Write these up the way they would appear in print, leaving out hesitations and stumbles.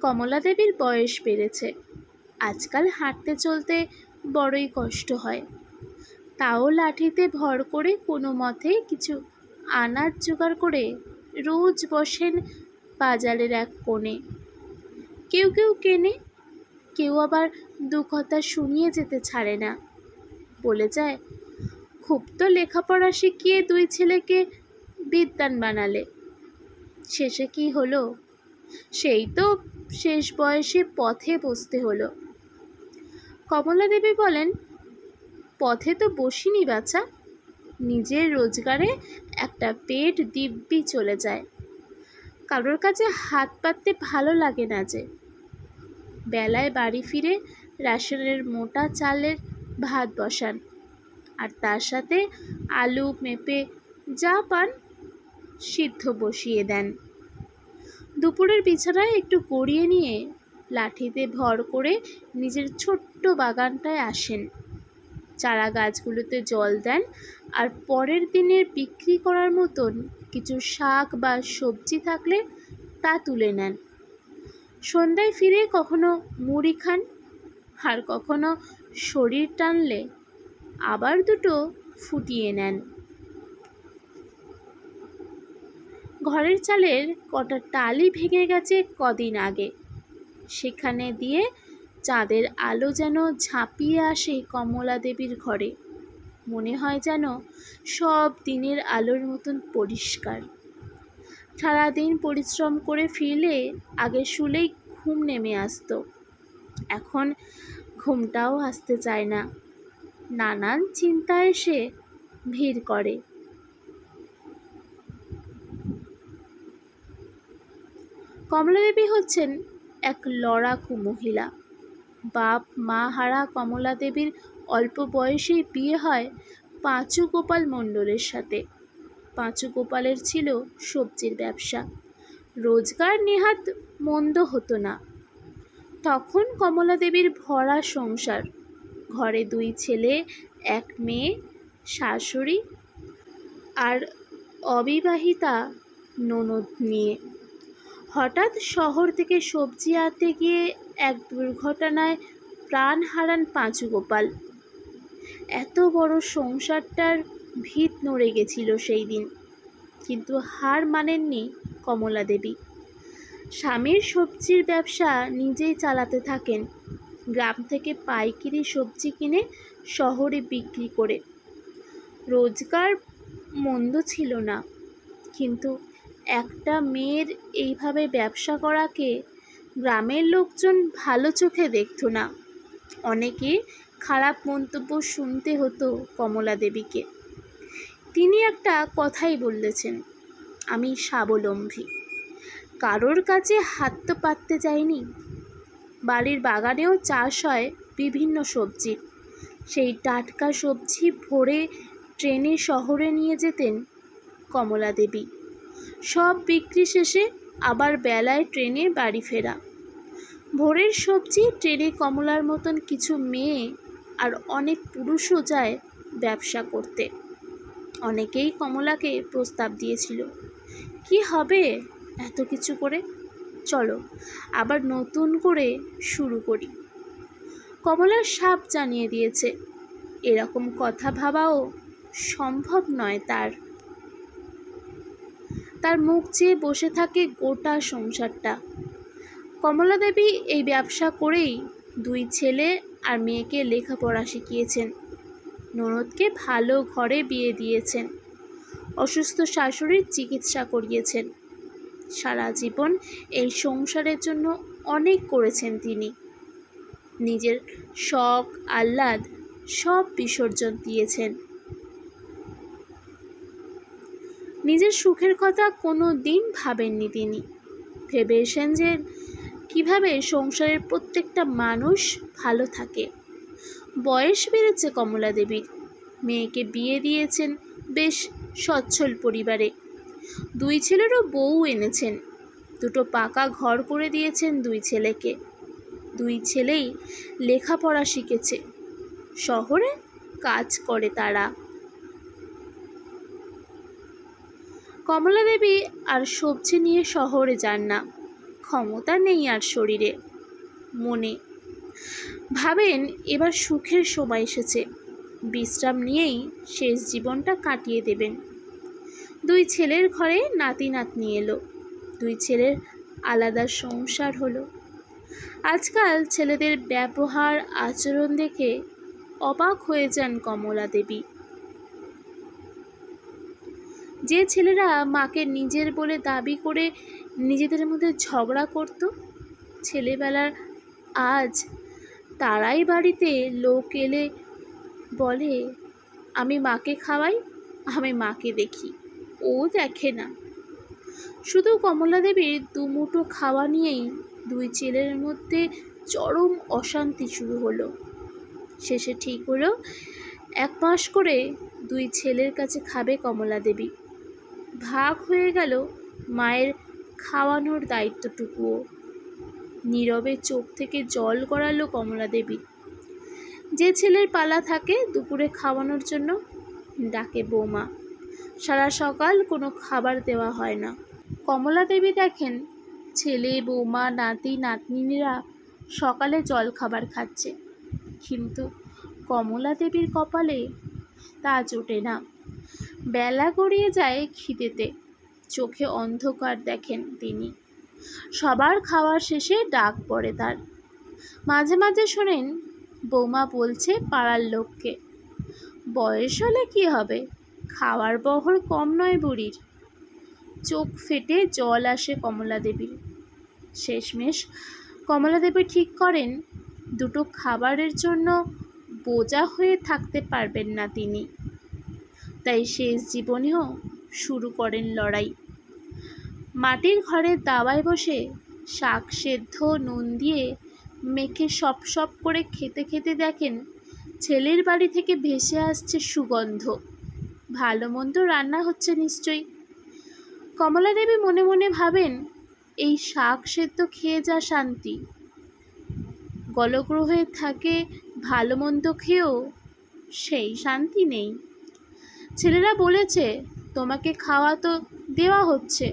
কমলা দেবীর বয়স বেড়েছে, আজকাল হাঁটতে চলতে বড়ই কষ্ট হয়। তাও লাঠিতে ভর করে কোনো মতে কিছু আনাজ জোগাড় করে রোজ বসেন বাজারের এক কোণে। কেউ কেউ কেনে, কেউ আবার দু কথা শুনিয়ে যেতে ছাড়ে না। বলে যায়, খুব তো লেখাপড়া শিখিয়ে দুই ছেলেকে বিদ্বান বানালে, শেষে কি হলো? সেই তো শেষ বয়সে পথে বসতে হলো। কমলা দেবী বলেন, পথে তো বসিনি বাছা, নিজের রোজগারে একটা পেট দিব্যি চলে যায়। কারোর কাছে হাত পাততে ভালো লাগে না যে। বেলায় বাড়ি ফিরে রেশনের মোটা চালের ভাত বসান, আর তার সাথে আলু পেঁপে যা পান সিদ্ধ বসিয়ে দেন। দুপুরের বিছানায় একটু গড়িয়ে নিয়ে লাঠিতে ভর করে নিজের ছোট্ট বাগানটায় আসেন। চারা গাছগুলোতে জল দেন, আর পরের দিনের বিক্রি করার মতন কিছু শাক বা সবজি থাকলে তা তুলে নেন। সন্ধ্যায় ফিরে কখনো মুড়ি খান, আর কখনো শরীর টানলে আবার দুটো ফুটিয়ে নেন। ঘরের চালের কটা টালি ভেঙে গেছে কদিন আগে, সেখানে দিয়ে চাঁদের আলো যেন ঝাঁপিয়ে আসে কমলা দেবীর ঘরে। মনে হয় যেন সব দিনের আলোর মতন পরিষ্কার। সারাদিন পরিশ্রম করে ফিরলে আগে শুলেই ঘুম নেমে আসতো, এখন ঘুমটাও আসতে চায় না। নানান চিন্তা এসে ভিড় করে। কমলা দেবী হচ্ছেন এক লড়াকু মহিলা। বাপ মা হারা কমলা দেবীর অল্প বয়সেই বিয়ে হয় পাঁচু গোপাল মণ্ডলের সাথে। পাঁচু গোপালের ছিল সবজির ব্যবসা, রোজগার নেহাত মন্দ হতো না। তখন কমলা দেবীর ভরা সংসার, ঘরে দুই ছেলে এক মেয়ে, শাশুড়ি আর অবিবাহিতা ননদ নিয়ে। হঠাৎ শহর থেকে সবজি আনতে গিয়ে এক দুর্ঘটনায় প্রাণ হারান পাঁচু গোপাল। এত বড় সংসারটার ভিত নড়ে গেছিল সেই দিন, কিন্তু হার মানেননি কমলা দেবী। স্বামীর সবজির ব্যবসা নিজেই চালাতে থাকেন, গ্রাম থেকে পাইকারি সবজি কিনে শহরে বিক্রি করে। রোজগার মন্দ ছিল না, কিন্তু একটা মেয়ের এইভাবে ব্যবসা করাকে গ্রামের লোকজন ভালো চোখে দেখত না। অনেকে খারাপ মন্তব্য শুনতে হতো কমলা দেবীকে। তিনি একটা কথাই বলেছেন, আমি স্বাবলম্বী, কারোর কাছে হাত তো পাততে চাইনি। বাড়ির বাগানেও চাষ হয় বিভিন্ন সবজি, সেই টাটকা সবজি ভরে ট্রেনে শহরে নিয়ে যেতেন কমলা দেবী। সব বিক্রি শেষে আবার বেলায় ট্রেনে বাড়ি ফেরা। ভোরের সবজি ট্রেনে কমলার মতন কিছু মেয়ে আর অনেক পুরুষও যায় ব্যবসা করতে। অনেকেই কমলাকে প্রস্তাব দিয়েছিল, কি হবে এত কিছু করে, চলো আবার নতুন করে শুরু করি। কমলার সাপ জানিয়ে দিয়েছে, এরকম কথা ভাবাও সম্ভব নয় তার। তার মুখ চেয়ে বসে থাকে গোটা সংসারটা। কমলা দেবী এই ব্যবসা করেই দুই ছেলে আর মেয়েকে লেখাপড়া শিখিয়েছেন, ননদকে ভালো ঘরে বিয়ে দিয়েছেন, অসুস্থ শাশুড়ির চিকিৎসা করিয়েছেন। সারা জীবন এই সংসারের জন্য অনেক করেছেন তিনি। নিজের শখ আহ্লাদ সব বিসর্জন দিয়েছেন। নিজের সুখের কথা কোনো দিন ভাবেননি তিনি। ভেবেছেন যে কিভাবে সংসারের প্রত্যেকটা মানুষ ভালো থাকে। বয়স বেড়েছে কমলা দেবীর, মেয়েকে বিয়ে দিয়েছেন বেশ সচ্ছল পরিবারে। দুই ছেলেরও বউ এনেছেন, দুটো পাকা ঘর করে দিয়েছেন দুই ছেলেকে। দুই ছেলেই লেখাপড়া শিখেছে, শহরে কাজ করে তারা। কমলা দেবী আর সবজি নিয়ে শহরে যান না, ক্ষমতা নেই আর শরীরে, মনে। ভাবেন এবার সুখের সময় এসেছে, বিশ্রাম নিয়েই শেষ জীবনটা কাটিয়ে দেবেন। 2 ছেলের ঘরে নাতি নাতনি এলো, 2 ছেলের আলাদা সংসার হলো। আজকাল ছেলেদের ব্যবহার আচরণ দেখে অবাক হয়ে যান কমলা দেবী। যে ছেলেরা মাকে নিজের বলে দাবি করে নিজেদের মধ্যে ঝগড়া করত, ছেলেবেলার আজ তারাই বাড়িতে লোক এলে বলে, আমি মাকে খাওয়াই, আমি মাকে দেখি, ও দেখে না। শুধু কমলা দেবীর দুমুঠো খাওয়া নিয়েই 2 ছেলের মধ্যে চরম অশান্তি শুরু হলো। শেষে ঠিক হলো 1 মাস করে 2 ছেলের কাছে খাবে কমলা দেবী। ভাগ হয়ে গেল মায়ের খাওয়ানোর দায়িত্বটুকুও। নীরবে চোখ থেকে জল গড়ালো কমলা দেবী। যে ছেলের পালা থাকে দুপুরে খাওয়ানোর জন্য, ডাকে বৌমা। সারা সকাল কোনো খাবার দেওয়া হয় না। কমলা দেবী দেখেন ছেলে, বৌমা, নাতি নাতনিরা সকালে জল খাবার খাচ্ছে, কিন্তু কমলা দেবীর কপালে তা জোটে না। বেলা গড়িয়ে যায় খিদেতে, চোখে অন্ধকার দেখেন তিনি। সবার খাওয়া শেষে ডাক পড়ে তার। মাঝে মাঝে শোনেন বৌমা বলছে পাড়ার লোককে, বয়স হলে কি হবে, খাওয়ার বহর কম নয় বুড়ির। চোখ ফেটে জল আসে কমলা দেবীর। শেষমেশ কমলা দেবী ঠিক করেন 2টো খাবারের জন্য বোঝা হয়ে থাকতে পারবেন না তিনি। তাই শেষ জীবনেও শুরু করেন লড়াই। মাটির ঘরের দাওয়ায় বসে শাক সেদ্ধ নুন দিয়ে মেখে সপ সপ করে খেতে খেতে দেখেন ছেলের বাড়ি থেকে ভেসে আসছে সুগন্ধ। ভালো মন্দ রান্না হচ্ছে নিশ্চয়ই। কমলা দেবী মনে মনে ভাবেন, এই শাক সেদ্ধ খেয়ে যা শান্তি, গলগ্রহে থাকে ভালো মন্দ খেয়েও সেই শান্তি নেই। ছেলেরা বলেছে তোমাকে খাওয়া তো দেওয়া হচ্ছে,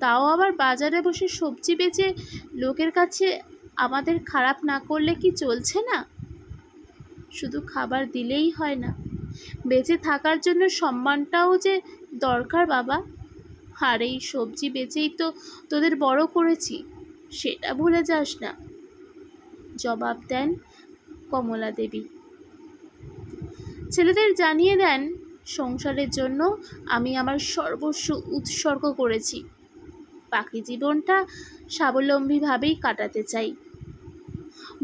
তাও আবার বাজারে বসে সবজি বেচে লোকের কাছে আমাদের খারাপ না করলে কি চলছে না? শুধু খাবার দিলেই হয় না, বেঁচে থাকার জন্য সম্মানটাও যে দরকার বাবা। আর এই সবজি বেচেই তো তোদের বড় করেছি, সেটা ভুলে যাস না, জবাব দেন কমলা দেবী। ছেলেদের জানিয়ে দেন, সংসারের জন্য আমি আমার সর্বস্ব উৎসর্গ করেছি, বাকি জীবনটা স্বাবলম্বীভাবেই কাটাতে চাই।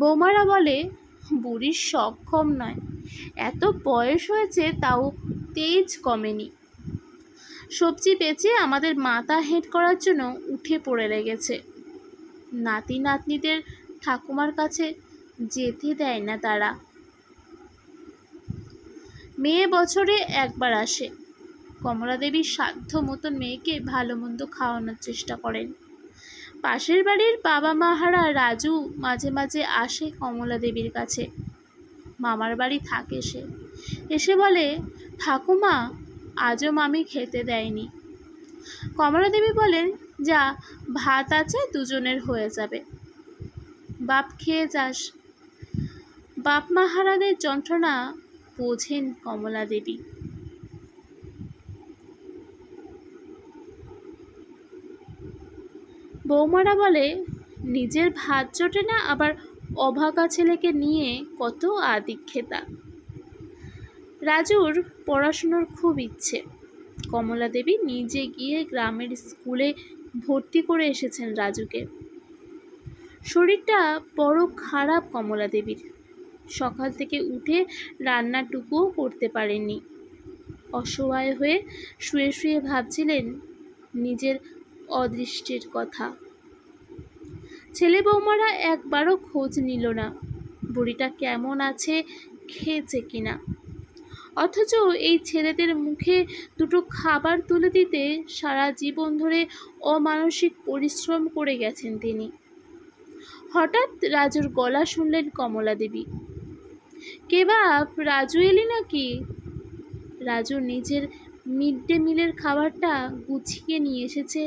বৌমারা বলে, বুড়ির সক্ষম নয়, এত বয়স হয়েছে তাও তেজ কমেনি। সবজি বেচে আমাদের মাথা হেঁট করার জন্য উঠে পড়ে লেগেছে। নাতি নাতনিদের ঠাকুমার কাছে যেতে দেয় না তারা। মেয়ে বছরে 1 বার আসে। কমলা দেবীর সাধ্য মতন মেয়েকে ভালো মন্দ খাওয়ানোর চেষ্টা করেন। পাশের বাড়ির বাবা মাহারা রাজু মাঝে মাঝে আসে কমলা দেবীর কাছে। মামার বাড়ি থাকে সে। এসে বলে, ঠাকুমা আজও মামি খেতে দেয়নি। কমলা দেবী বলেন, যা ভাত আছে দুজনের হয়ে যাবে, বাপ খেয়ে যাস। বাপ মাহারাদের যন্ত্রণা বোঝেন কমলা দেবী। বৌমারা বলে, নিজের ভাত জোটে না, আবার অভাগা ছেলেকে নিয়ে কত আদিক্ষেতা। রাজুর পড়াশুনোর খুব ইচ্ছে। কমলা দেবী নিজে গিয়ে গ্রামের স্কুলে ভর্তি করে এসেছেন রাজুকে। শরীরটা বড় খারাপ কমলা দেবীর। সকাল থেকে উঠে রান্নাটুকুও করতে পারেননি। অসহায় হয়ে শুয়ে শুয়ে ভাবছিলেন নিজের অদৃষ্টের কথা। ছেলে বৌমারা একবারও খোঁজ নিল না বুড়িটা কেমন আছে, খেয়েছে কিনা। অথচ এই ছেলেদের মুখে 2টো খাবার তুলে দিতে সারা জীবন ধরে অমানসিক পরিশ্রম করে গেছেন তিনি। হঠাৎ রাজুর গলা শুনলেন কমলা দেবী। কে বাপ, রাজু এলি নাকি? রাজু নিজের মিড ডে মিলের খাবারটা গুছিয়ে নিয়ে এসেছে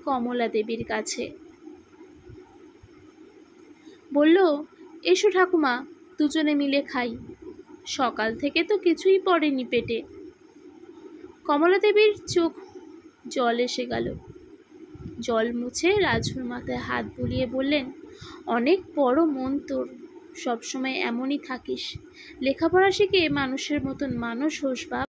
কমলা দেবীর কাছে। বলল, এসো ঠাকুমা, দুজনে মিলে খাই। সকাল থেকে তো কিছুই পড়েনি পেটে। কমলা দেবীর চোখ জল এসে গেল। জল মুছে রাজুর মাথায় হাত বুলিয়ে বললেন, অনেক বড় মন তোর, সবসময় এমনই থাকিস। লেখাপড়া শিখে মানুষের মতন মানুষ হোস বাপ।